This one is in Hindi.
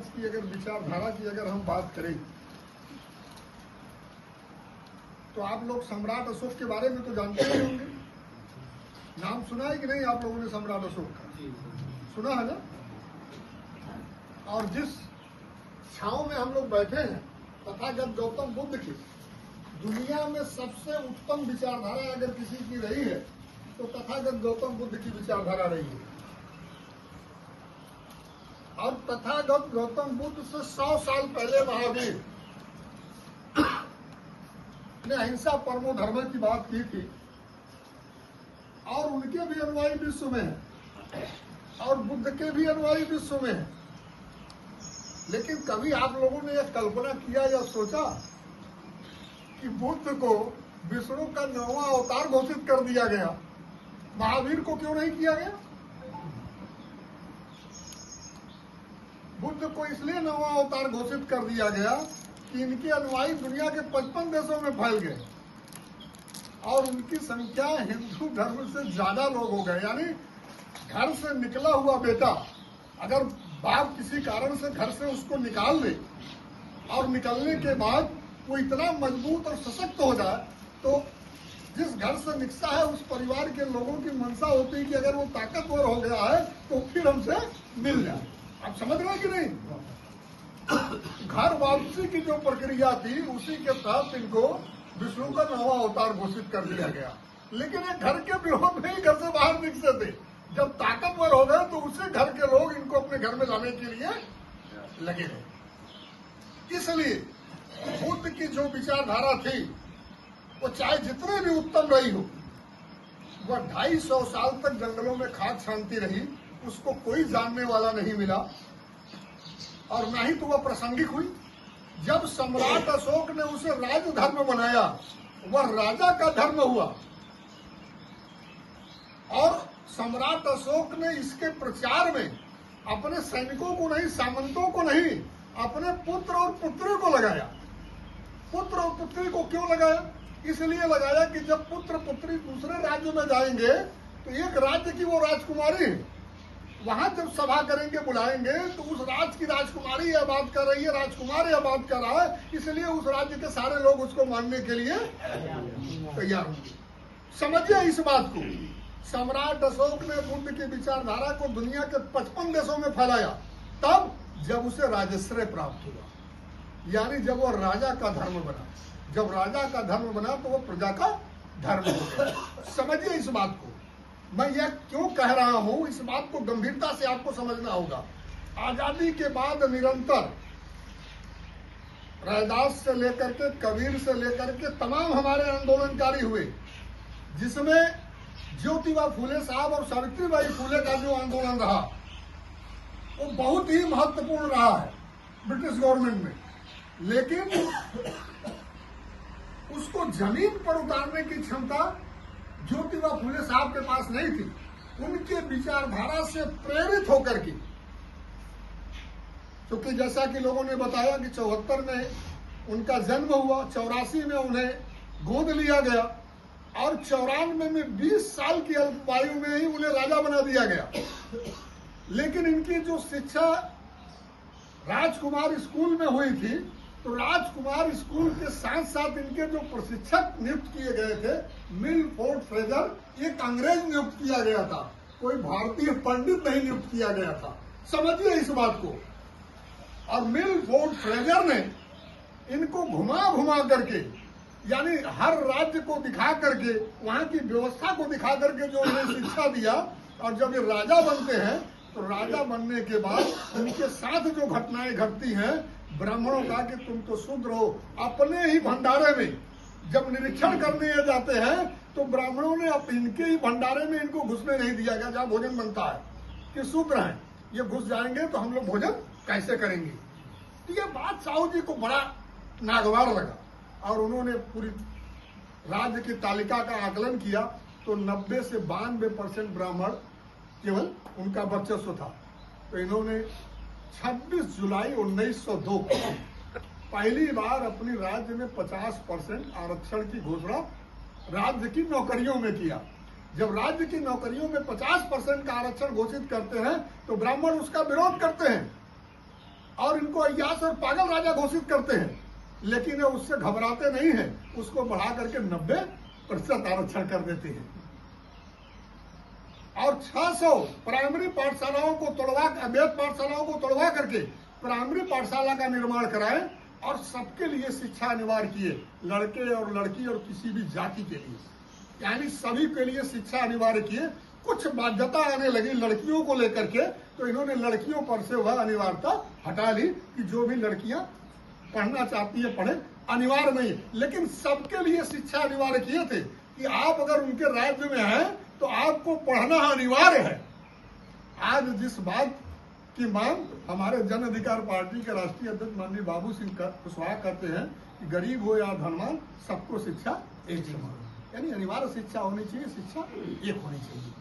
समाज की अगर विचारधारा की अगर हम बात करें तो आप लोग सम्राट अशोक के बारे में तो जानते ही होंगे। नाम सुना है कि नहीं आप लोगों ने सम्राट अशोक का? सुना है ना। और जिस छांव में हम लोग बैठे हैं तथागत गौतम बुद्ध की, दुनिया में सबसे उत्तम विचारधारा अगर किसी की रही है तो तथागत गौतम बुद्ध की विचारधारा रही है। और तथागत गौतम बुद्ध से 100 साल पहले महावीर ने अहिंसा परमो धर्म की बात की थी और उनके भी अनुयायी विश्व में हैं और बुद्ध के भी अनुयायी विश्व में हैं। लेकिन कभी आप लोगों ने यह कल्पना किया या सोचा कि बुद्ध को विष्णु का 9वां अवतार घोषित कर दिया गया, महावीर को क्यों नहीं किया गया? बुद्ध को इसलिए 9वां अवतार घोषित कर दिया गया कि इनके अनुयायी दुनिया के 55 देशों में फैल गए और उनकी संख्या हिंदू धर्म से ज्यादा लोग हो गए। यानी घर से निकला हुआ बेटा अगर बाप किसी कारण से घर से उसको निकाल ले और निकलने के बाद वो इतना मजबूत और सशक्त हो जाए तो जिस घर से निकला है उस परिवार के लोगों की मंशा होती है कि अगर वो ताकतवर हो गया है तो फिर हमसे मिल जाए। आप समझ रहे हैं कि नहीं? घर वापसी की जो प्रक्रिया थी उसी के तहत इनको विष्णु का 9वां अवतार घोषित कर दिया गया। लेकिन ये घर के विरोध में ही घर से बाहर निकले थे। जब ताकतवर हो गए तो उसी घर के लोग इनको अपने घर में लाने के लिए लगे रहे। इसलिए बुद्ध की जो विचारधारा थी वो चाहे जितने भी उत्तम रही हो, वह 250 साल तक जंगलों में खाक शांति रही, उसको कोई जानने वाला नहीं मिला और न ही तो वह प्रासंगिक हुई। जब सम्राट अशोक ने उसे राज धर्म बनाया वह राजा का धर्म हुआ और सम्राट अशोक ने इसके प्रचार में अपने सैनिकों को नहीं, सामंतों को नहीं, अपने पुत्र और पुत्री को लगाया। पुत्र और पुत्री को क्यों लगाया? इसलिए लगाया कि जब पुत्र पुत्री दूसरे राज्य में जाएंगे तो एक राज्य की वो राजकुमारी है, वहां जब सभा करेंगे बुलाएंगे तो उस राज्य की राजकुमारी यह बात कर रही है, राजकुमार यह बात कर रहा है, इसलिए उस राज्य के सारे लोग उसको मानने के लिए तैयार होंगे। समझिए इस बात को। सम्राट अशोक ने बुद्ध की विचारधारा को दुनिया के 55 देशों में फैलाया तब जब उसे राजश्रय प्राप्त हुआ, यानी जब वो राजा का धर्म बना। जब राजा का धर्म बना तो वो प्रजा का धर्म हो गया। समझिए इस बात को। मैं यह क्यों कह रहा हूं, इस बात को गंभीरता से आपको समझना होगा। आजादी के बाद निरंतर रैदास से लेकर के कबीर से लेकर के तमाम हमारे आंदोलनकारी हुए, जिसमें ज्योतिबा फूले साहब और सावित्रीबाई फूले का जो आंदोलन रहा वो बहुत ही महत्वपूर्ण रहा है ब्रिटिश गवर्नमेंट में। लेकिन उसको जमीन पर उतारने की क्षमता ज्योतिबा फूले साहब के पास नहीं थी। उनके विचारधारा से प्रेरित होकर के, क्योंकि जैसा कि लोगों ने बताया कि 74 में उनका जन्म हुआ, 84 में उन्हें गोद लिया गया और 94 में 20 साल की अल्पायु में ही उन्हें राजा बना दिया गया। लेकिन इनकी जो शिक्षा राजकुमार स्कूल में हुई थी तो राजकुमार स्कूल के साथ साथ इनके जो प्रशिक्षक नियुक्त किए गए थे, मिलफोर्ड फ्रेजर, एक अंग्रेज नियुक्त किया गया था, कोई भारतीय पंडित नहीं नियुक्त किया गया था। समझिए इस बात को। और मिलफोर्ड फ्रेजर ने इनको घुमा घुमा करके, यानी हर राज्य को दिखा करके, वहां की व्यवस्था को दिखा करके जो उन्हें शिक्षा दिया। और जब ये राजा बनते हैं तो राजा बनने के बाद उनके साथ जो घटनाएं घटती हैं, ब्राह्मणों का कि तुम तो शूद्र हो, अपने ही भंडारे में जब निरीक्षण करने जाते हैं तो ब्राह्मणों ने इनके ही भंडारे में इनको घुसने नहीं दिया गया जहाँ भोजन बनता है, कि शूद्र हैं, ये घुस जाएंगे तो हम लोग भोजन कैसे करेंगे। तो ये बात साहू जी को बड़ा नागवार लगा और उन्होंने पूरी राज्य की तालिका का आकलन किया तो 90 से 92% ब्राह्मण केवल उनका वर्चस्व था। तो इन्होंने 26 जुलाई 1902 को पहली बार अपनी राज्य में 50% आरक्षण की घोषणा राज्य की नौकरियों में किया। जब राज्य की नौकरियों में 50% का आरक्षण घोषित करते हैं तो ब्राह्मण उसका विरोध करते हैं और अयास और पागल राजा घोषित करते हैं, लेकिन वो उससे घबराते नहीं हैं, उसको बढ़ा करके 90% आरक्षण कर देते हैं। और 600 प्राइमरी पाठशालाओं को तोड़वा, अवैध पाठशालाओं को तोड़वा करके प्राइमरी पाठशाला का निर्माण कराए और सबके लिए शिक्षा अनिवार्य किए, लड़के और लड़की और किसी भी जाति के लिए, यानी सभी के लिए शिक्षा अनिवार्य किए। कुछ बाध्यता आने लगी लड़कियों को लेकर के, तो इन्होंने लड़कियों पर से वह अनिवार्यता हटा ली कि जो भी लड़कियां पढ़ना चाहती है पढ़े, अनिवार्य नहीं। लेकिन सबके लिए शिक्षा अनिवार्य किए थे कि आप अगर उनके राज्य में हैं तो आपको पढ़ना अनिवार्य है। आज जिस बात की मांग हमारे जन अधिकार पार्टी के राष्ट्रीय अध्यक्ष माननीय बाबू सिंह कुशवाहा करते हैं कि गरीब हो या धनवान सबको शिक्षा एक समान, यानी अनिवार्य शिक्षा होनी चाहिए, शिक्षा एक होनी चाहिए।